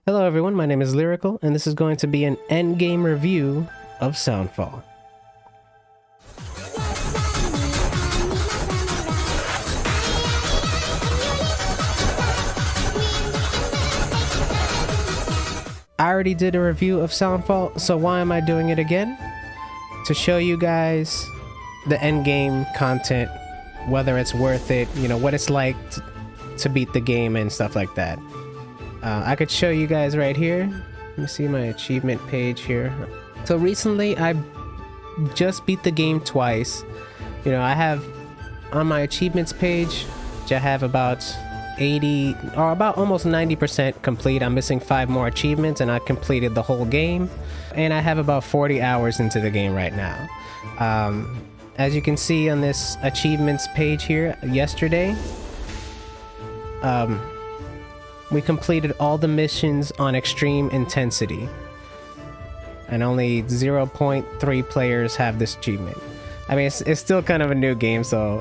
Hello everyone, my name is Leericle, and this is going to be an endgame review of SoundFall. I already did a review of SoundFall, so why am I doing it again? To show you guys the endgame content, whether it's worth it, you know, what it's like to beat the game and stuff like that. I could show you guys right here. Let me see my achievement page here. So recently I just beat the game twice. You know, I have on my achievements page, I have about 80 or about almost 90% complete. I'm missing 5 more achievements and I completed the whole game. And I have about 40 hours into the game right now. As you can see on this achievements page here, yesterday, we completed all the missions on extreme intensity, and only 0.3 players have this achievement. I mean, it's still kind of a new game, so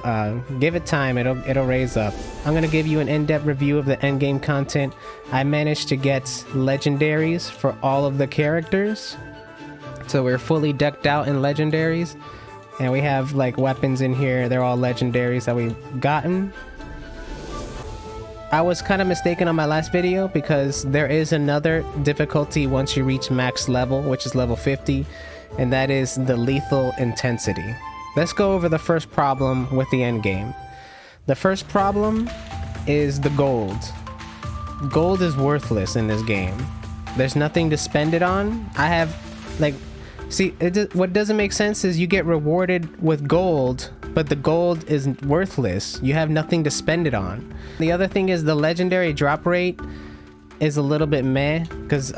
give it time, it'll raise up. I'm gonna give you an in-depth review of the endgame content. I managed to get legendaries for all of the characters, so we're fully decked out in legendaries, and we have like weapons in here. They're all legendaries that we've gotten. I was kind of mistaken on my last video because there is another difficulty once you reach max level, which is level 50, and that is the lethal intensity. Let's go over the first problem with the end game. The first problem is the gold. Gold is worthless in this game. There's nothing to spend it on. I have, like, see, what doesn't make sense is you get rewarded with gold, but the gold is worthless. You have nothing to spend it on. The other thing is the legendary drop rate is a little bit meh, because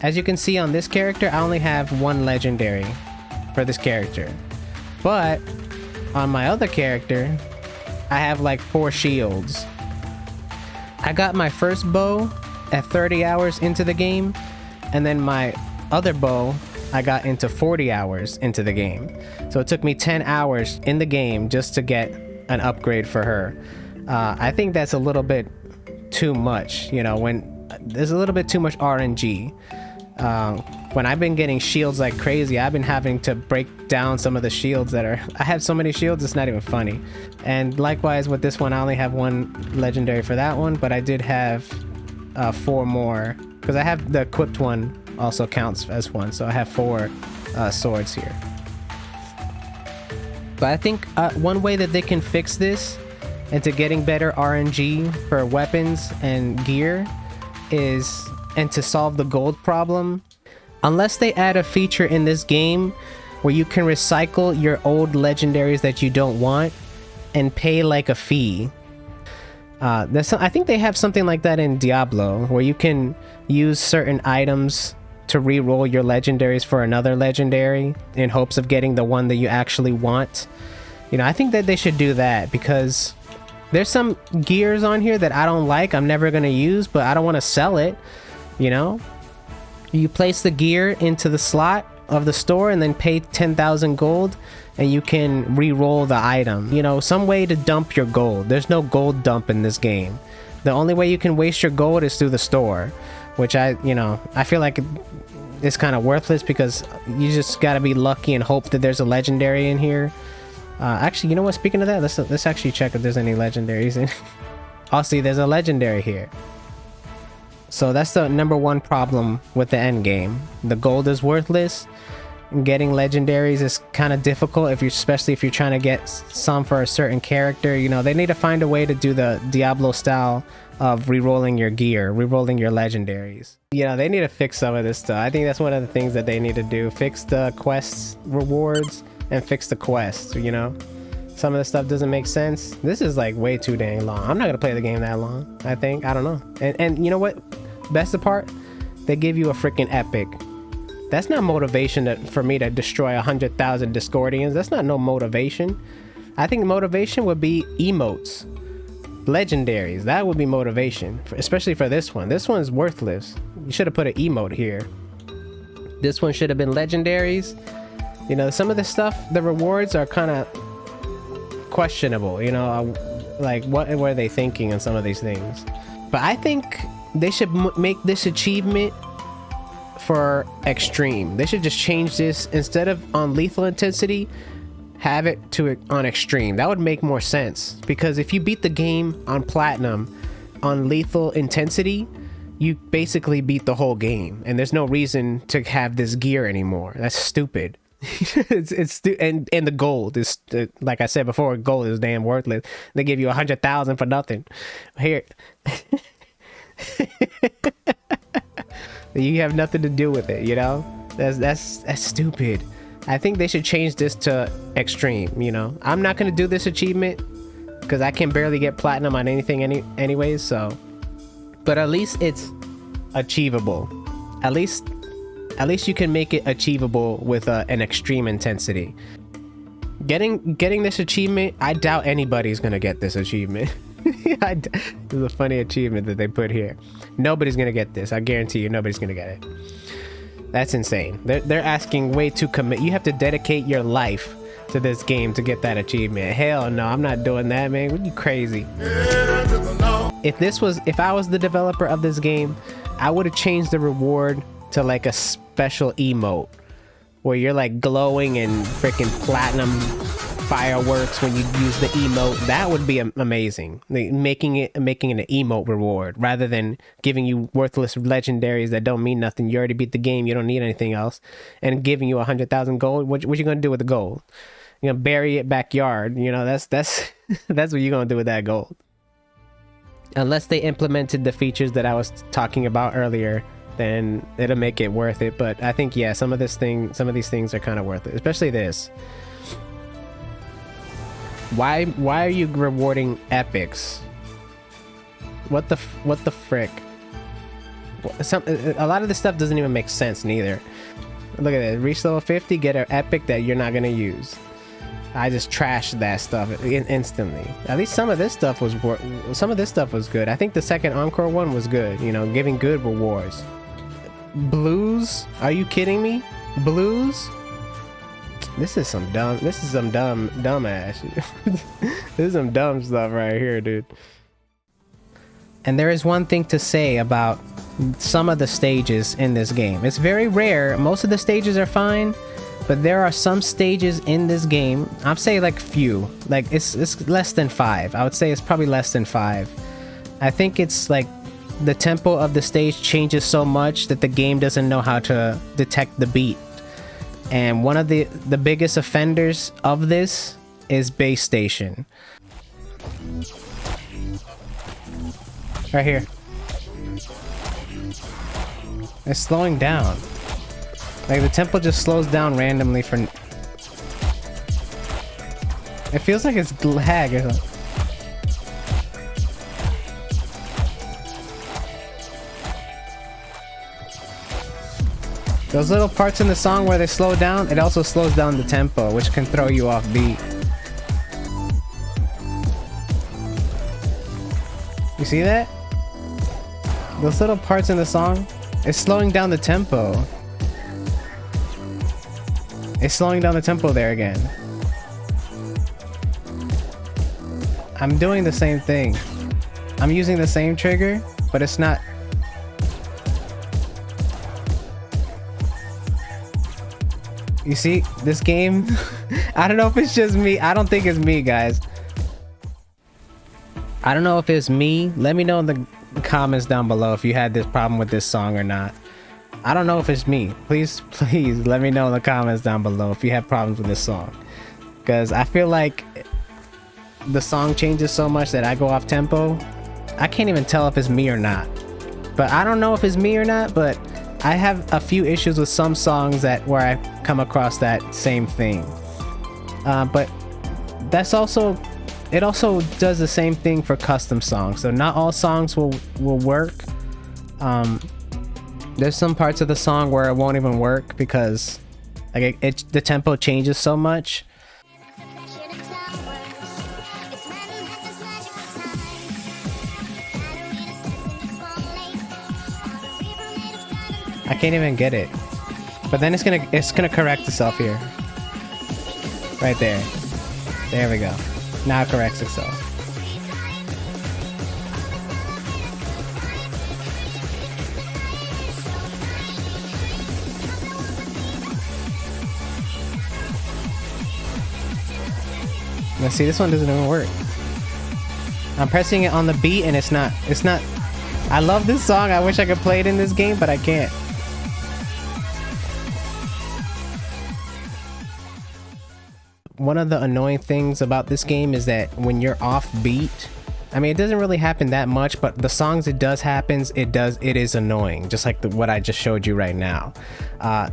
as you can see on this character, I only have 1 legendary for this character. But on my other character, I have like 4 shields. I got my first bow at 30 hours into the game, and then my other bow I got into 40 hours into the game. So it took me 10 hours in the game just to get an upgrade for her. I think that's a little bit too much, you know, when there's a little bit too much RNG. When I've been getting shields like crazy, I've been having to break down some of the shields that are... I have so many shields, it's not even funny. And likewise with this one, I only have 1 legendary for that one, but I did have 4 more, because I have the equipped one also counts as 1, so I have 4 swords here. But I think one way that they can fix this into getting better RNG for weapons and gear is, and to solve the gold problem, unless they add a feature in this game where you can recycle your old legendaries that you don't want and pay like a fee. I think they have something like that in Diablo, where you can use certain items to re-roll your legendaries for another legendary in hopes of getting the one that you actually want. You know, I think that they should do that, because there's some gears on here that I don't like, I'm never going to use, but I don't want to sell it, you know? You place the gear into the slot of the store and then pay 10,000 gold and you can re-roll the item. You know, some way to dump your gold. There's no gold dump in this game. The only way you can waste your gold is through the store, which I feel like it's kind of worthless, because you just got to be lucky and hope that there's a legendary in here. Actually, you know what, speaking of that, let's actually check if there's any legendaries in. Oh, see, there's a legendary here. So that's the #1 problem with the end game. The gold is worthless. Getting legendaries is kind of difficult, especially if you're trying to get some for a certain character. You know, they need to find a way to do the Diablo style of re-rolling your gear, re-rolling your legendaries. You know, they need to fix some of this stuff. I think that's one of the things that they need to do. Fix the quests rewards and fix the quests, you know? Some of the stuff doesn't make sense. This is like way too dang long. I'm not gonna play the game that long, I think. I don't know. And you know what? Best part? They give you a freaking epic. That's not motivation for me to destroy 100,000 Discordians. That's not no motivation. I think motivation would be emotes. Legendaries. That would be motivation. Especially for this one. This one's worthless. You should have put an emote here. This one should have been legendaries. You know, some of the stuff, the rewards are kind of questionable, you know, like what were they thinking on some of these things. But I think they should make this achievement for extreme. They should just change this, instead of on lethal intensity, have it to on extreme. That would make more sense, because if you beat the game on platinum on lethal intensity, you basically beat the whole game, and there's no reason to have this gear anymore. That's stupid. And the gold is, like I said before, gold is damn worthless. They give you 100,000 for nothing. Here, you have nothing to do with it. You know, that's stupid. I think they should change this to extreme. You know, I'm not gonna do this achievement because I can barely get platinum on anything anyways. So, but at least it's achievable. At least you can make it achievable with an extreme intensity. Getting this achievement, I doubt anybody's gonna get this achievement. This is a funny achievement that they put here. Nobody's gonna get this. I guarantee you, nobody's gonna get it. That's insane. They're asking way too commit. You have to dedicate your life to this game to get that achievement. Hell no, I'm not doing that, man. What, you crazy? If I was the developer of this game, I would have changed the reward to like a special emote where you're like glowing and freaking platinum fireworks when you use the emote. That would be amazing. Like making it an emote reward rather than giving you worthless legendaries that don't mean nothing. You already beat the game, you don't need anything else, and giving you 100,000 gold. What you gonna do with the gold? You're gonna bury it backyard. You know, that's that's what you're gonna do with that gold. Unless they implemented the features that I was talking about earlier, then it'll make it worth it. But I think, yeah, some of these things are kind of worth it, especially this. Why are you rewarding epics? What the frick? A lot of this stuff doesn't even make sense neither. Look at that, reach level 50, get an epic that you're not gonna use. I just trashed that stuff instantly. At least some of this stuff was good. I think the second Encore one was good, you know, giving good rewards. Blues? Are you kidding me? Blues? This is some dumb ass. This is some dumb stuff right here, dude. And there is one thing to say about some of the stages in this game. It's very rare. Most of the stages are fine, but there are some stages in this game, I'd say like few, like it's less than 5. I would say it's probably less than 5. I think it's like the tempo of the stage changes so much that the game doesn't know how to detect the beat. And one of the biggest offenders of this is Base Station. Right here. It's slowing down. Like the tempo just slows down randomly for... It feels like it's lag or something. Those little parts in the song where they slow down, it also slows down the tempo, which can throw you off beat. You see that? Those little parts in the song, it's slowing down the tempo. It's slowing down the tempo there again. I'm doing the same thing. I'm using the same trigger, but it's not... You see, this game, I don't know if it's just me. I don't think it's me, guys. I don't know if it's me. Let me know in the comments down below if you had this problem with this song or not. I don't know if it's me. Please let me know in the comments down below if you have problems with this song. Because I feel like the song changes so much that I go off tempo. I can't even tell if it's me or not. But I don't know if it's me or not, but I have a few issues with some songs where I come across that same thing. But that's also... It also does the same thing for custom songs. So not all songs will work. There's some parts of the song where it won't even work because like the tempo changes so much. I can't even get it. But then it's gonna correct itself here. Right there. There we go. Now it corrects itself. Let's see, this one doesn't even work. I'm pressing it on the beat and it's not. I love this song. I wish I could play it in this game, but I can't. One of the annoying things about this game is that when you're off beat, I mean, it doesn't really happen that much, but the songs it does happens, it is annoying, just like what I just showed you right now.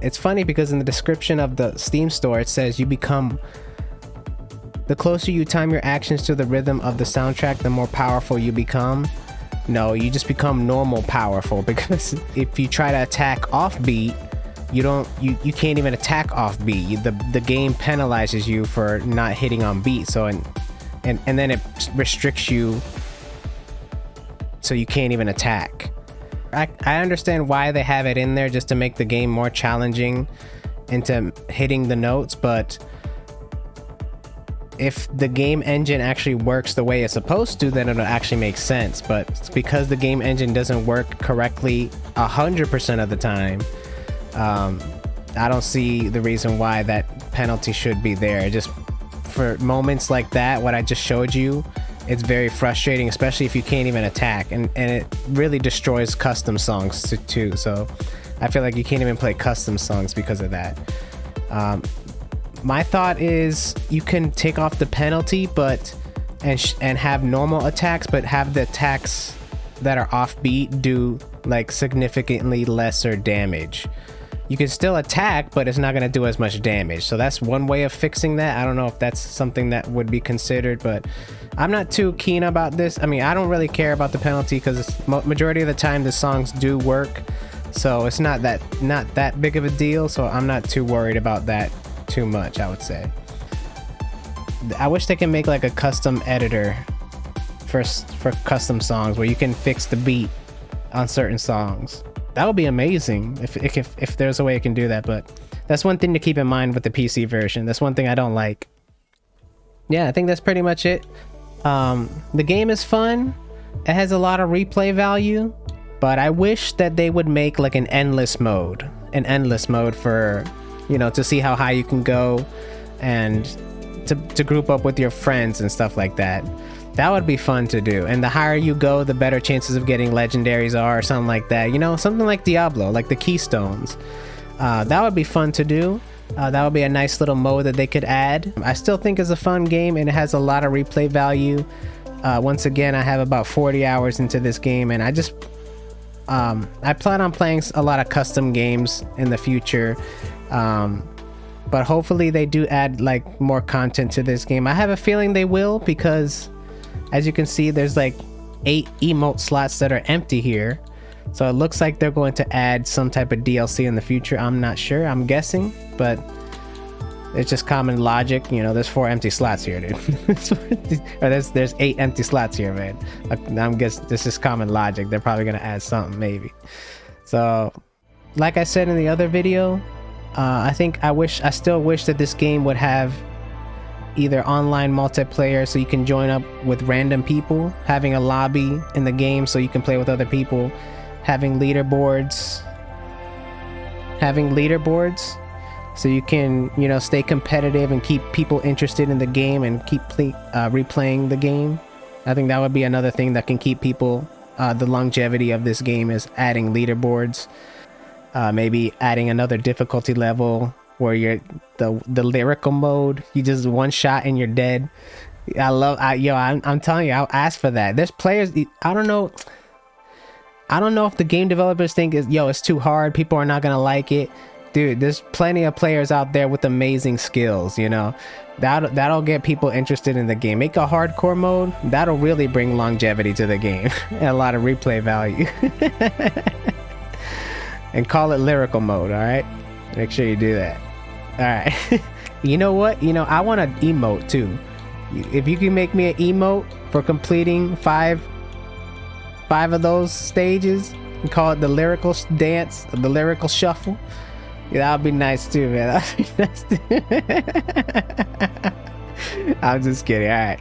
It's funny because in the description of the Steam store, it says you become, the closer you time your actions to the rhythm of the soundtrack, the more powerful you become. No, you just become normal powerful, because if you try to attack off beat, you can't even attack off beat. The game penalizes you for not hitting on beat. So and then it restricts you, so you can't even attack. I understand why they have it in there, just to make the game more challenging into hitting the notes, but if the game engine actually works the way it's supposed to, then it'll actually make sense. But it's because the game engine doesn't work correctly 100% of the time, I don't see the reason why that penalty should be there. Just for moments like that, what I just showed you, it's very frustrating, especially if you can't even attack, and it really destroys custom songs too. So I feel like you can't even play custom songs because of that. My thought is you can take off the penalty, but and have normal attacks, but have the attacks that are offbeat do like significantly lesser damage. You can still attack, but it's not going to do as much damage. So that's one way of fixing that. I don't know if that's something that would be considered, but I'm not too keen about this. I mean, I don't really care about the penalty because majority of the time the songs do work, so it's not that big of a deal. So I'm not too worried about that too much, I would say. I wish they can make like a custom editor for custom songs where you can fix the beat on certain songs. That would be amazing if there's a way it can do that, but that's one thing to keep in mind with the PC version. That's one thing I don't like. Yeah, I think that's pretty much it. The game is fun. It has a lot of replay value, but I wish that they would make like an endless mode for, you know, to see how high you can go and to group up with your friends and stuff like that. That would be fun to do. And the higher you go, the better chances of getting legendaries are, or something like that. You know, something like Diablo, like the Keystones. That would be fun to do. That would be a nice little mode that they could add. I still think it's a fun game, and it has a lot of replay value. Once again, I have about 40 hours into this game, and I plan on playing a lot of custom games in the future. But hopefully they do add like more content to this game. I have a feeling they will, because as you can see, there's like 8 emote slots that are empty here. So it looks like they're going to add some type of DLC in the future. I'm not sure, I'm guessing, but it's just common logic. You know, there's 4 empty slots here, dude. Or there's 8 empty slots here, man. I'm guessing this is common logic. They're probably gonna add something, maybe. So like I said in the other video, I still wish that this game would have either online multiplayer, so you can join up with random people, having a lobby in the game so you can play with other people, having leaderboards so you can, you know, stay competitive and keep people interested in the game and keep replaying the game. I think that would be another thing that can keep people, the longevity of this game, is adding leaderboards. Maybe adding another difficulty level where you're the lyrical mode, you just one shot and you're dead. I'm telling you, I'll ask for that. There's players, I don't know if the game developers think it's too hard, people are not gonna like it. Dude, there's plenty of players out there with amazing skills, you know. That'll get people interested in the game. Make a hardcore mode, that'll really bring longevity to the game and a lot of replay value. And call it lyrical mode, all right? Make sure you do that. All right. You know what? You know, I want an emote too. If you can make me an emote for completing five of those stages and call it the lyrical dance, the lyrical shuffle, yeah, that would be nice too, man. That would be nice too. I'm just kidding. All right.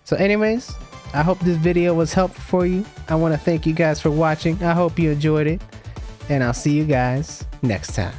So anyways, I hope this video was helpful for you. I want to thank you guys for watching. I hope you enjoyed it. And I'll see you guys next time.